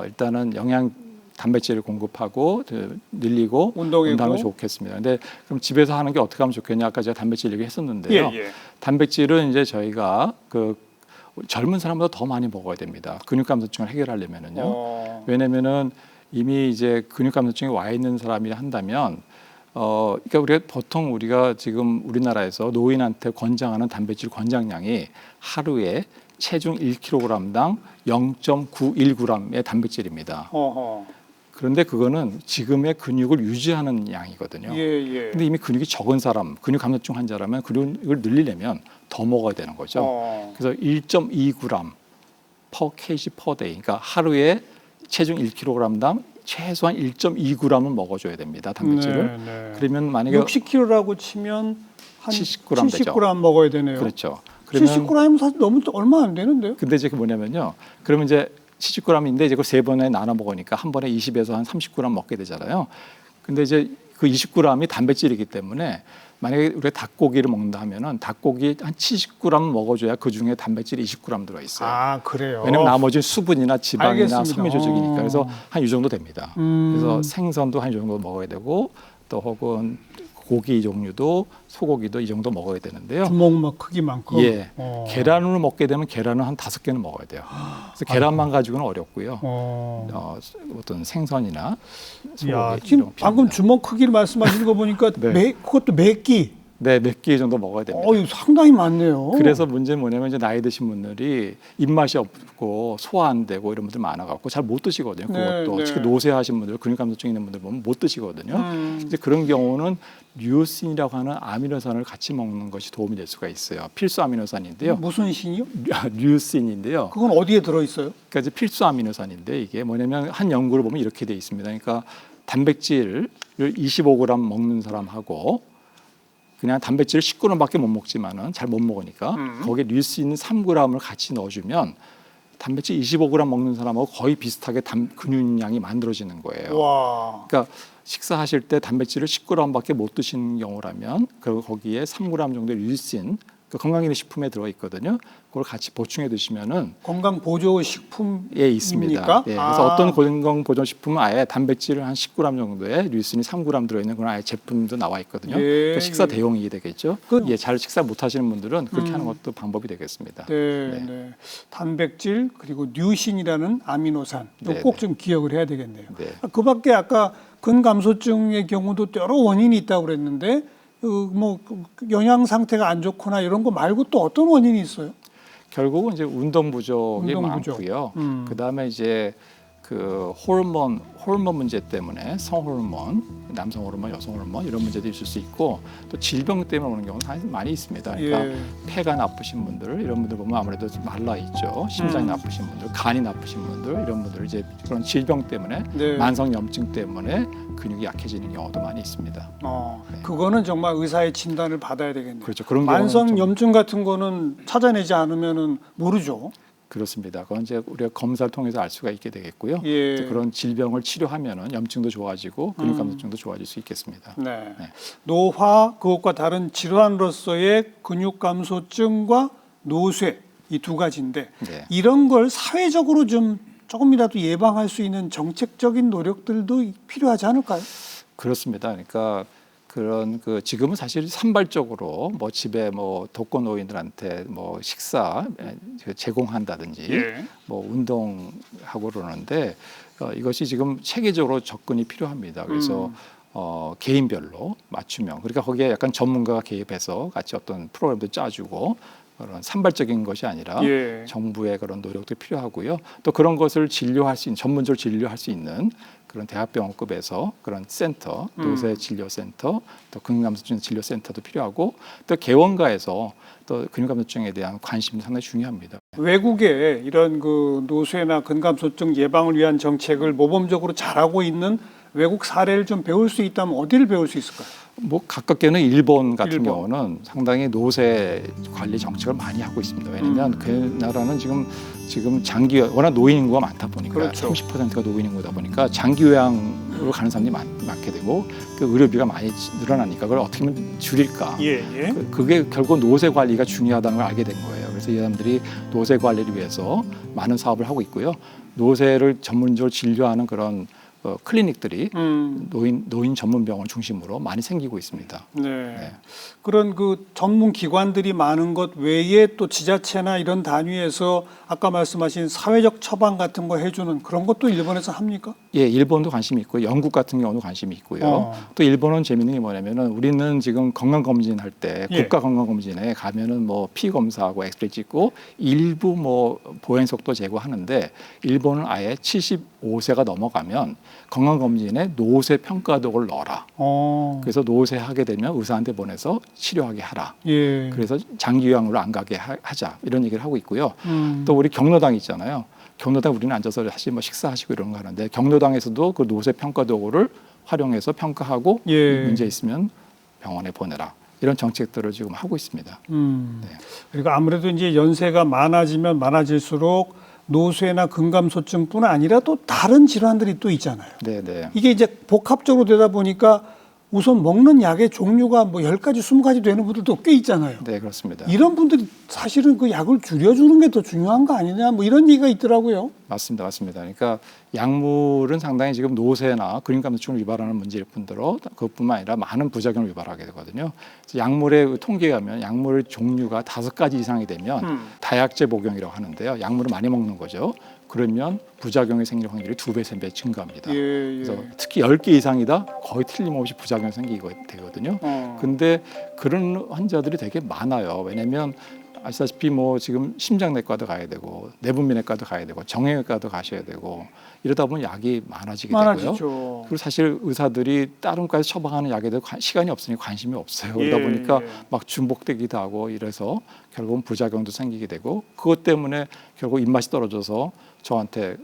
일단은 영양 단백질을 공급하고 늘리고 운동하면 좋겠습니다. 근데 그럼 집에서 하는 게 어떻게 하면 좋겠냐? 아까 제가 단백질 얘기했었는데요. 예. 단백질은 이제 저희가 그 젊은 사람보다 더 많이 먹어야 됩니다. 근육감소증을 해결하려면은요. 왜냐면은 이미 이제 근육감소증이 와 있는 사람이 한다면 그러니까 우리가 지금 우리나라에서 노인한테 권장하는 단백질 권장량이 하루에 체중 1kg당 0.91g의 단백질입니다. 그런데 그거는 지금의 근육을 유지하는 양이거든요. 근데 이미 근육이 적은 사람, 근육 감소증 환자라면 근육을 늘리려면 더 먹어야 되는 거죠. 그래서 1.2g per kg per day. 그러니까 하루에 체중 1kg당 최소한 1.2g은 먹어줘야 됩니다. 단백질을. 그러면 만약에 60kg라고 치면 한 70g 되죠. 70g 먹어야 되네요. 그렇죠. 70g이면 사실 너무 얼마 안 되는데요. 근데 이제 그 뭐냐면요. 그러면 이제 70g인데 이제 그 세 번에 나눠 먹으니까 한 번에 20에서 한 30g 먹게 되잖아요. 근데 이제 그 20g이 단백질이기 때문에 만약에 우리가 닭고기를 먹는다 하면은 닭고기 한 70g 먹어줘야 그 중에 단백질이 20g 들어 있어요. 그래요. 왜냐면 나머지는 수분이나 지방이나 알겠습니다. 섬유 조직이니까 그래서 한 이 정도 됩니다. 그래서 생선도 한 이 정도 먹어야 되고 또 혹은 고기 종류도 소고기도 이 정도 먹어야 되는데요. 주먹만 크기만큼. 예. 계란을 먹게 되면 계란은 한 5개는 먹어야 돼요. 그래서 계란만 가지고는 어렵고요. 어떤 생선이나 소고기 지금 방금 주먹 크기를 말씀하시는 거 보니까 그것도 몇 끼. 네, 몇 개 정도 먹어야 됩니다. 이거 상당히 많네요. 그래서 문제는 뭐냐면 이제 나이 드신 분들이 입맛이 없고 소화 안 되고 이런 분들 많아갖고 잘 못 드시거든요. 그것도 특히 노쇠하신 분들, 근육감소증 있는 분들 보면 못 드시거든요. 이제 그런 경우는 류신이라고 하는 아미노산을 같이 먹는 것이 도움이 될 수가 있어요. 필수 아미노산인데요. 무슨 신이요? 류신인데요. 그건 어디에 들어 있어요? 그러니까 이제 필수 아미노산인데 이게 뭐냐면 한 연구를 보면 이렇게 돼 있습니다. 그러니까 단백질을 25g 먹는 사람하고 그냥 단백질을 19g밖에 못 먹지만은 잘 못 먹으니까 거기에 류신 3g을 같이 넣어주면 단백질 25g 먹는 사람하고 거의 비슷하게 근육량이 만들어지는 거예요. 와. 그러니까 식사하실 때 단백질을 10g밖에 못 드시는 경우라면 그리고 거기에 3g 정도의 류신 건강기능식품에 들어 있거든요. 그걸 같이 보충해 드시면은 건강 보조 식품에 있습니다. 예, 그래서 어떤 건강 보조 식품은 아예 단백질을 한 10g 정도의 류신이 3g 들어 있는 그런 아예 제품도 나와 있거든요. 그러니까 식사 대용이 되겠죠. 잘 식사 못 하시는 분들은 그렇게 하는 것도 방법이 되겠습니다. 네. 단백질 그리고 류신이라는 아미노산 꼭 좀 기억을 해야 되겠네요. 그밖에 아까 근감소증의 경우도 여러 원인이 있다고 그랬는데 영양 상태가 안 좋거나 이런 거 말고 또 어떤 원인이 있어요? 결국은 이제 운동 부족이 많고요. 그다음에 이제 그 호르몬 문제 때문에 성호르몬, 남성 호르몬, 여성 호르몬 이런 문제도 있을 수 있고 또 질병 때문에 오는 경우는 사실 많이 있습니다. 그러니까 예. 폐가 나쁘신 분들 이런 분들 보면 아무래도 좀 말라 있죠. 심장이 나쁘신 분들, 간이 나쁘신 분들 이런 분들 이제 그런 질병 때문에 네. 만성 염증 때문에 근육이 약해지는 경우도 많이 있습니다. 네. 그거는 정말 의사의 진단을 받아야 되겠네요. 그렇죠. 그런 경우는 만성 좀 염증 같은 거는 찾아내지 않으면은 모르죠. 그렇습니다. 그건 이제 우리가 검사를 통해서 알 수가 있게 되겠고요. 예. 이제 그런 질병을 치료하면은 염증도 좋아지고 근육 감소증도 좋아질 수 있겠습니다. 네. 네. 노화 그것과 다른 질환으로서의 근육 감소증과 노쇠 이 두 가지인데 네. 이런 걸 사회적으로 좀 조금이라도 예방할 수 있는 정책적인 노력들도 필요하지 않을까요? 그렇습니다. 그러니까 그런 그 지금은 사실 산발적으로 뭐 집에 뭐 독거노인들한테 뭐 식사 제공한다든지 예. 뭐 운동하고 그러는데 이것이 지금 체계적으로 접근이 필요합니다. 그래서 개인별로 맞춤형 그러니까 거기에 약간 전문가가 개입해서 같이 어떤 프로그램도 짜주고 그런 산발적인 것이 아니라 예. 정부의 그런 노력도 필요하고요. 또 그런 것을 진료할 수 있는 전문적으로 진료할 수 있는 그런 대학병원급에서 그런 센터, 노쇠 진료센터, 또 근육감소증 진료센터도 필요하고 또 개원가에서 또 근육감소증에 대한 관심도 상당히 중요합니다. 외국에 이런 그 노쇠나 근감소증 예방을 위한 정책을 모범적으로 잘하고 있는 외국 사례를 좀 배울 수 있다면 어디를 배울 수 있을까요? 뭐 가깝게는 일본 같은 일본. 경우는 상당히 노쇠 관리 정책을 많이 하고 있습니다. 왜냐하면 그 나라는 지금 장기 워낙 노인 인구가 많다 보니까 그렇죠. 30%가 노인 인구다 보니까 장기 요양으로 가는 사람들이 많게 되고 그 의료비가 많이 늘어나니까 그걸 어떻게 하면 줄일까? 예, 예. 그게 결국 노쇠 관리가 중요하다는 걸 알게 된 거예요. 그래서 이 사람들이 노쇠 관리를 위해서 많은 사업을 하고 있고요. 노쇠를 전문적으로 진료하는 그런 클리닉들이 노인 전문 병원 중심으로 많이 생기고 있습니다. 네. 그런 그 전문 기관들이 많은 것 외에 또 지자체나 이런 단위에서 아까 말씀하신 사회적 처방 같은 거 해주는 그런 것도 일본에서 합니까? 예, 일본도 관심이 있고 영국 같은 경우도 관심이 있고요. 또 일본은 재밌는 게 뭐냐면은 우리는 지금 건강 검진 할 때 예. 국가 건강 검진에 가면은 뭐 피 검사하고 엑스레이 찍고 일부 뭐 보행 속도 제고하는데 일본은 아예 75세가 넘어가면 건강 검진에 노쇠 평가도를 넣어라. 그래서 노쇠 하게 되면 의사한테 보내서 치료하게 하라. 예. 그래서 장기 요양으로 안 가게 하자 이런 얘기를 하고 있고요. 또 우리 경로당 있잖아요. 경로당 우리는 앉아서 사실 뭐 식사하시고 이런 거 하는데 경로당에서도 그 노쇠 평가 도구를 활용해서 평가하고 예. 문제 있으면 병원에 보내라. 이런 정책들을 지금 하고 있습니다. 네. 네. 그리고 아무래도 이제 연세가 많아지면 많아질수록 노쇠나 근감소증뿐 아니라 또 다른 질환들이 또 있잖아요. 네, 네. 이게 이제 복합적으로 되다 보니까 우선 먹는 약의 종류가 뭐 10가지, 20가지 되는 분들도 꽤 있잖아요. 네, 그렇습니다. 이런 분들이 사실은 그 약을 줄여주는 게 더 중요한 거 아니냐 뭐 이런 얘기가 있더라고요. 맞습니다, 맞습니다. 그러니까 약물은 상당히 지금 노쇠나 근육감소증을 유발하는 문제일 뿐더러 그것뿐만 아니라 많은 부작용을 유발하게 되거든요. 그래서 약물의 통계에 가면 약물 종류가 5가지 이상이 되면 다약제 복용이라고 하는데요. 약물을 많이 먹는 거죠. 그러면 부작용이 생길 확률이 2배, 3배 증가합니다. 예, 그래서 특히 10개 이상이다 거의 틀림없이 부작용이 생기게 되거든요. 근데 그런 환자들이 되게 많아요. 왜냐하면 아시다시피 뭐 지금 심장내과도 가야 되고 내분비내과도 가야 되고 정형외과도 가셔야 되고 이러다 보면 약이 많아지게 많아지죠. 되고요. 그리고 사실 의사들이 다른 과에서 처방하는 약에 대해 시간이 없으니 관심이 없어요. 그러다 예, 보니까 예. 막 중복되기도 하고 이래서 결국은 부작용도 생기게 되고 그것 때문에 결국 입맛이 떨어져서 저한테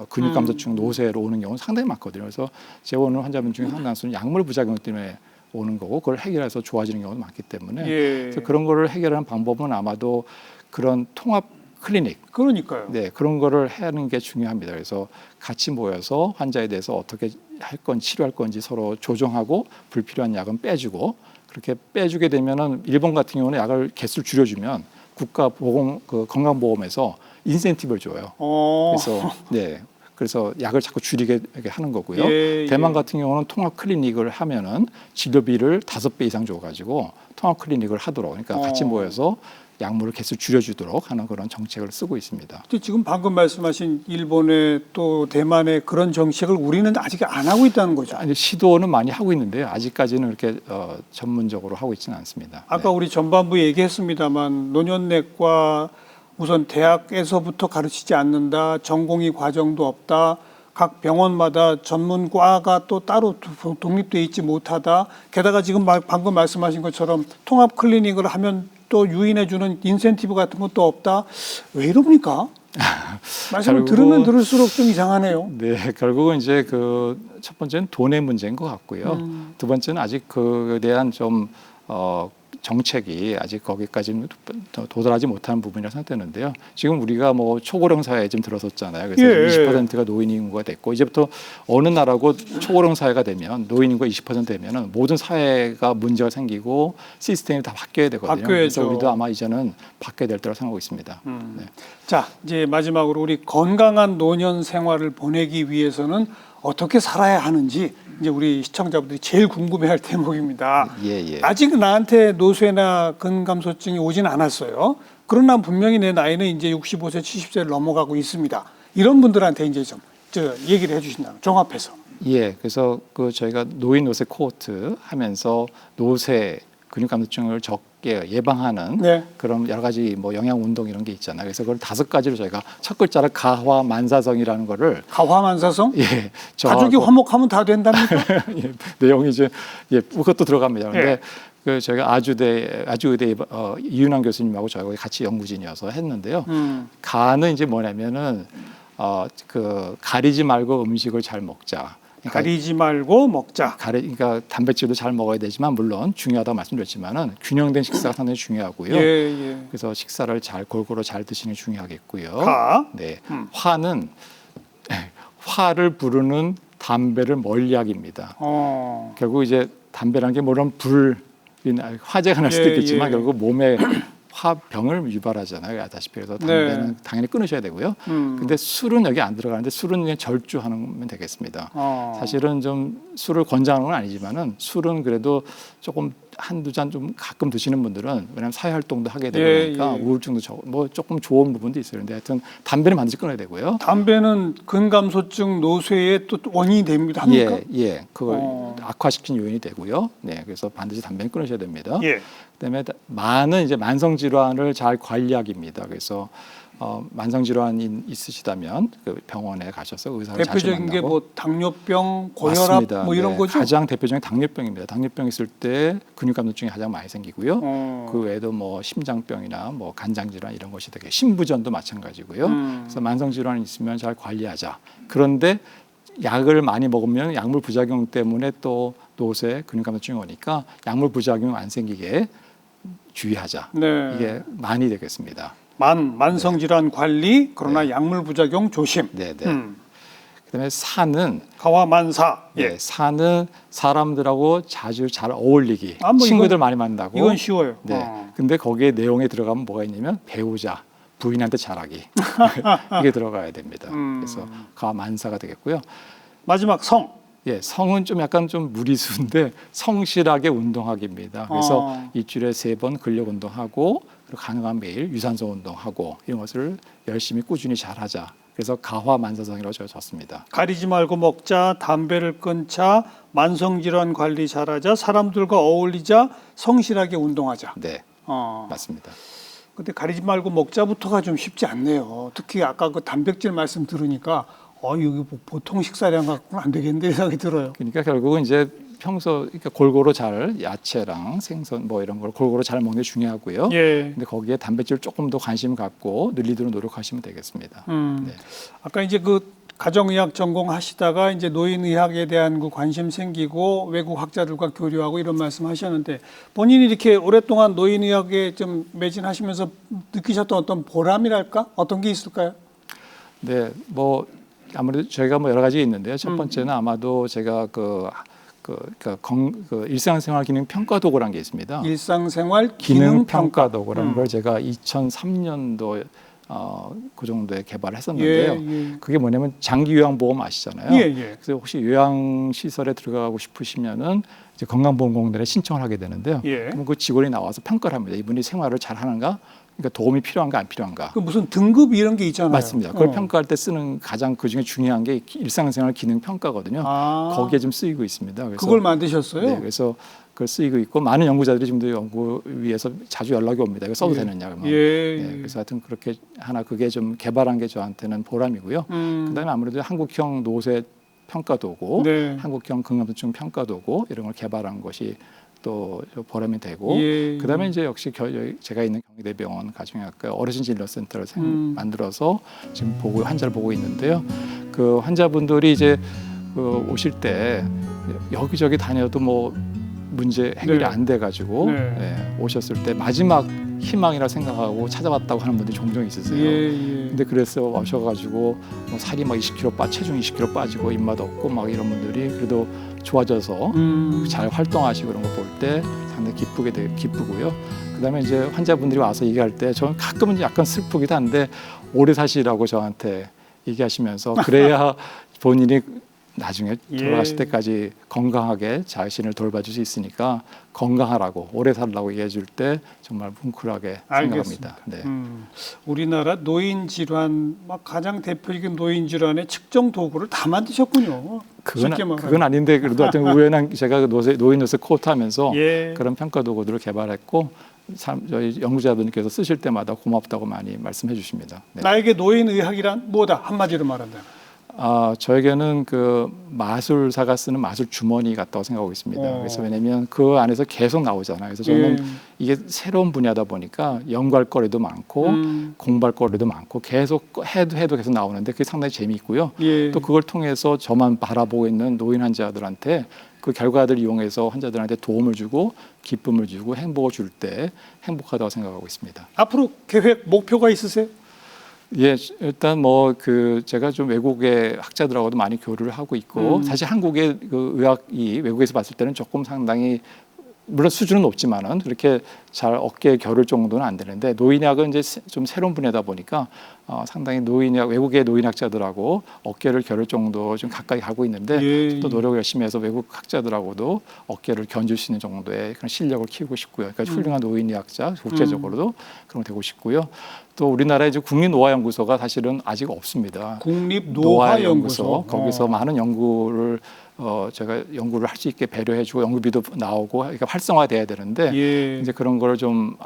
근육감소증 노쇠로 오는 경우는 상당히 많거든요. 그래서 재원하는 환자분 중에 상당수는 약물 부작용 때문에 오는 거고 그걸 해결해서 좋아지는 경우도 많기 때문에 예. 그래서 그런 거를 해결하는 방법은 아마도 그런 통합 클리닉 그러니까요. 네 그런 거를 하는 게 중요합니다. 그래서 같이 모여서 환자에 대해서 어떻게 할 건지 치료할 건지 서로 조정하고 불필요한 약은 빼주고 그렇게 빼주게 되면은 일본 같은 경우는 약을 개수를 줄여주면 국가 보건 그 건강보험에서 인센티브를 줘요. 그래서 네. 그래서 약을 자꾸 줄이게 하는 거고요. 예, 대만 예. 같은 경우는 통합 클리닉을 하면은 진료비를 5배 이상 줘가지고 통합 클리닉을 하도록 그러니까 같이 모여서 약물을 개수 줄여주도록 하는 그런 정책을 쓰고 있습니다. 근데 지금 방금 말씀하신 일본의 또 대만의 그런 정책을 우리는 아직 안 하고 있다는 거죠. 아니, 시도는 많이 하고 있는데요. 아직까지는 그렇게 전문적으로 하고 있지는 않습니다. 아까 우리 전반부 얘기했습니다만 노년내과 우선 대학에서부터 가르치지 않는다. 전공의 과정도 없다. 각 병원마다 전문과가 또 따로 독립돼 있지 못하다. 게다가 지금 방금 말씀하신 것처럼 통합 클리닉을 하면 또 유인해주는 인센티브 같은 것도 없다. 왜 이럽니까? 말씀을 들으면 들을수록 좀 이상하네요. 네, 결국은 이제 그 첫 번째는 돈의 문제인 것 같고요. 두 번째는 아직 그에 대한 좀 정책이 아직 거기까지는 도달하지 못한 부분이라 생각되는데요. 지금 우리가 뭐 초고령 사회에 좀 들어섰잖아요. 그래서 20%가 노인 인구가 됐고 이제부터 어느 나라고 초고령 사회가 되면 노인 인구가 20% 되면은 모든 사회가 문제가 생기고 시스템이 다 바뀌어야 되거든요. 바뀌어야죠. 그래서 우리도 아마 이제는 바뀌어야 될 때라고 생각하고 있습니다. 네. 자, 이제 마지막으로 우리 건강한 노년 생활을 보내기 위해서는 어떻게 살아야 하는지 이제 우리 시청자분들이 제일 궁금해할 대목입니다. 아직 나한테 노쇠나 근감소증이 오진 않았어요. 그러나 분명히 내 나이는 이제 65세, 70세를 넘어가고 있습니다. 이런 분들한테 이제 좀 얘기를 해주신다면 종합해서. 예, 그래서 그 저희가 노인 노쇠 코호트 하면서 노쇠 근육감소증을 적게 예방하는 그런 여러 가지 뭐 영양 운동 이런 게 있잖아요. 그래서 그걸 5가지로 저희가 첫 글자를 가화만사성이라는 거를 가화만사성? 예, 가족이 화목하면 다 된답니까? 예, 내용이 이제 그것도 들어갑니다. 그런데 그 저희가 아주의대 이윤환 교수님하고 저희가 같이 연구진이어서 했는데요. 가는 이제 뭐냐면은 그 가리지 말고 음식을 잘 먹자. 그러니까 가리지 말고 먹자. 그러니까 단백질도 잘 먹어야 되지만 물론 중요하다고 말씀드렸지만은 균형된 식사가 상당히 중요하고요. 그래서 식사를 골고루 잘 드시는 게 중요하겠고요. 네, 화는 화를 부르는 담배를 멀리하기입니다. 결국 이제 담배라는 게 물론 화재가 날 수도 있겠지만 결국 몸에 화병을 유발하잖아요. 아다시피 그래서 담배는 당연히 끊으셔야 되고요. 근데 술은 여기 안 들어가는데 술은 그냥 절주하면 되겠습니다. 사실은 좀 술을 권장하는 건 아니지만은 술은 그래도 조금 한두 잔 좀 가끔 드시는 분들은 왜냐하면 사회 활동도 하게 되니까 우울증도 뭐 조금 좋은 부분도 있어요. 근데 하여튼 담배는 반드시 끊어야 되고요. 담배는 근감소증 노쇠의 또 원인이 됩니다. 합니까? 그걸 악화시킨 요인이 되고요. 네, 그래서 반드시 담배는 끊으셔야 됩니다. 그다음에 많은 이제 만성 질환을 잘 관리하기입니다. 그래서 만성 질환이 있으시다면 그 병원에 가셔서 의사를 자주 만나고. 대표적인 게 뭐 당뇨병, 고혈압 맞습니다. 뭐 이런 거죠? 가장 대표적인 당뇨병입니다. 당뇨병 있을 때 근육감소증이 가장 많이 생기고요. 그 외에도 뭐 심장병이나 뭐 간장 질환 이런 것이 되게 신부전도 마찬가지고요. 그래서 만성 질환이 있으면 잘 관리하자. 그런데 약을 많이 먹으면 약물 부작용 때문에 또 노쇠, 근육감소증이 오니까 약물 부작용 안 생기게 주의하자. 이게 많이 되겠습니다. 만성 질환 관리 그러나 약물 부작용 조심. 그다음에 사는 가화만사. 사는 사람들하고 자주 잘 어울리기. 친구들 많이 만나고. 이건 쉬워요. 근데 거기에 내용에 들어가면 뭐가 있냐면 배우자, 부인한테 잘하기. 이게 들어가야 됩니다. 그래서 가화만사가 되겠고요. 마지막 성. 성은 좀 약간 좀 무리수인데 성실하게 운동하기입니다. 그래서 일주일에 3번 근력 운동하고 그리고 가능한 매일 유산소 운동하고 이런 것을 열심히 꾸준히 잘하자. 그래서 가화만사성이라고 적었습니다. 가리지 말고 먹자, 담배를 끊자, 만성질환 관리 잘하자, 사람들과 어울리자, 성실하게 운동하자. 네, 맞습니다. 근데 가리지 말고 먹자부터가 좀 쉽지 않네요. 특히 아까 그 단백질 말씀 들으니까 여기 뭐 보통 식사량 갖고는 안 되겠는데 생각이 들어요. 그러니까 결국은 이제 그러니까 골고루 잘 야채랑 생선 뭐 이런 걸 골고루 잘 먹는 게 중요하고요. 근데 거기에 단백질 조금 더 관심 갖고 늘리도록 노력하시면 되겠습니다. 아까 이제 그 가정의학 전공하시다가 이제 노인의학에 대한 그 관심 생기고 외국 학자들과 교류하고 이런 말씀하셨는데 본인이 이렇게 오랫동안 노인의학에 좀 매진하시면서 느끼셨던 어떤 보람이랄까 어떤 게 있을까요? 네, 뭐 아무래도 저희가 뭐 여러 가지 있는데요. 첫 번째는 아마도 제가 그 일상생활 기능 평가 도구라는 게 있습니다. 일상생활 기능 평가 도구라는 걸 제가 2003년도 그 정도에 개발을 했었는데요. 그게 뭐냐면 장기 요양보험 아시잖아요. 그래서 혹시 요양시설에 들어가고 싶으시면은 이제 건강보험공단에 신청을 하게 되는데요. 그럼 그 직원이 나와서 평가를 합니다. 이분이 생활을 잘 하는가? 그러니까 도움이 필요한가 안 필요한가? 그 무슨 등급 이런 게 있잖아요. 맞습니다. 그걸 평가할 때 쓰는 가장 그 중에 중요한 게 일상생활 기능 평가거든요. 거기에 좀 쓰이고 있습니다. 그래서 그걸 만드셨어요? 네, 그래서 그걸 쓰이고 있고 많은 연구자들이 지금도 연구위에서 자주 연락이 옵니다. 이거 써도 되느냐 그러면. 그래서 하여튼 그렇게 하나 그게 좀 개발한 게 저한테는 보람이고요. 그다음에 아무래도 한국형 노쇠 평가도구, 한국형 근감소증 평가도구 이런 걸 개발한 것이 또 보람이 되고 그다음에 이제 역시 제가 있는 경희대병원 가정의학과 어르신 진료센터를 만들어서 지금 환자를 보고 있는데요. 그 환자분들이 이제 오실 때 여기저기 다녀도 뭐 문제 해결이 안 돼가지고 오셨을 때 마지막 희망이라 생각하고 찾아왔다고 하는 분들이 종종 있으세요. 근데 그래서 오셔가지고 뭐 살이 막 20kg 체중 20kg 빠지고 입맛 없고 막 이런 분들이 그래도 좋아져서 잘 활동하시고 그런 거 볼 때 상당히 기쁘고요. 그다음에 이제 환자분들이 와서 얘기할 때 저는 가끔은 약간 슬프기도 한데 오래 사시라고 저한테 얘기하시면서 그래야 본인이 나중에 돌아가실 때까지 건강하게 자신을 돌봐줄 수 있으니까 건강하라고 오래 살라고 얘기해 줄 때 정말 뭉클하게 생각합니다. 네. 우리나라 노인 질환 가장 대표적인 노인 질환의 측정 도구를 다 만드셨군요. 그건 아닌데 그래도 하여튼 우연한 제가 노인 노쇠 코트 하면서 그런 평가 도구들을 개발했고 저희 연구자분께서 쓰실 때마다 고맙다고 많이 말씀해 주십니다. 네. 나에게 노인 의학이란 뭐다 한마디로 말한다면? 저에게는 그 마술사가 쓰는 마술 주머니 같다고 생각하고 있습니다. 그래서 왜냐하면 그 안에서 계속 나오잖아요. 그래서 저는 이게 새로운 분야다 보니까 연구할 거리도 많고 공부할 거리도 많고 계속 해도 계속 나오는데 그게 상당히 재미있고요. 또 그걸 통해서 저만 바라보고 있는 노인 환자들한테 그 결과들을 이용해서 환자들한테 도움을 주고 기쁨을 주고 행복을 줄 때 행복하다고 생각하고 있습니다. 앞으로 계획, 목표가 있으세요? 일단 제가 좀 외국의 학자들하고도 많이 교류를 하고 있고 사실 한국의 그 의학이 외국에서 봤을 때는 조금 상당히 물론 수준은 높지만은 그렇게 잘 어깨에 겨룰 정도는 안 되는데 노인학은 이제 좀 새로운 분야다 보니까 상당히 외국의 노인학자들하고 어깨를 겨룰 정도 좀 가까이 가고 있는데 또 노력을 열심히 해서 외국 학자들하고도 어깨를 견줄 수 있는 정도의 그런 실력을 키우고 싶고요. 그러니까 훌륭한 노인의학자 국제적으로도 그런 되고 싶고요. 또 우리나라에 이제 국립노화연구소가 사실은 아직 없습니다. 국립노화연구소 거기서 많은 연구를 제가 연구를 할 수 있게 배려해주고 연구비도 나오고 그러니까 활성화돼야 되는데 이제 그런 걸 좀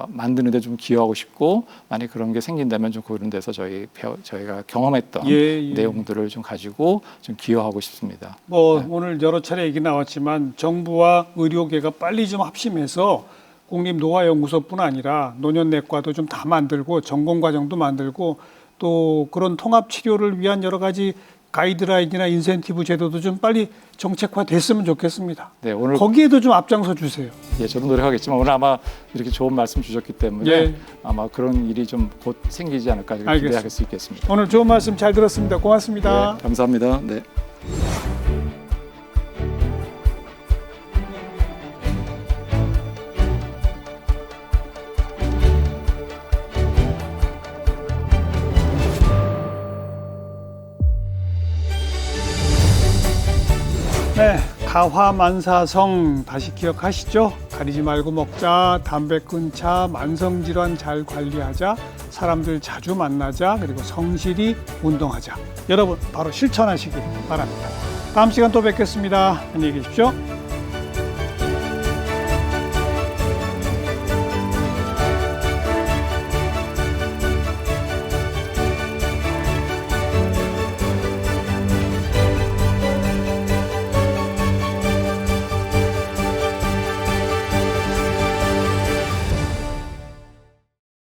만드는데 좀 기여하고 싶고 만약 그런 게 생긴다면 좀 그런 데서 저희가 경험했던 내용들을 좀 가지고 좀 기여하고 싶습니다. 오늘 여러 차례 얘기 나왔지만 정부와 의료계가 빨리 좀 합심해서 국립노화연구소뿐 아니라 노년내과도 좀 다 만들고 전공과정도 만들고 또 그런 통합치료를 위한 여러 가지 가이드라인이나 인센티브 제도도 좀 빨리 정책화됐으면 좋겠습니다. 네, 오늘 거기에도 좀 앞장서 주세요. 저도 노력하겠지만 오늘 아마 이렇게 좋은 말씀 주셨기 때문에 아마 그런 일이 좀 곧 생기지 않을까 기대할 수 있겠습니다. 오늘 좋은 말씀 잘 들었습니다. 고맙습니다. 네, 감사합니다. 네. 가화만사성 다시 기억하시죠? 가리지 말고 먹자, 담배 끊자, 만성질환 잘 관리하자, 사람들 자주 만나자, 그리고 성실히 운동하자. 여러분 바로 실천하시길 바랍니다. 다음 시간 또 뵙겠습니다. 안녕히 계십시오.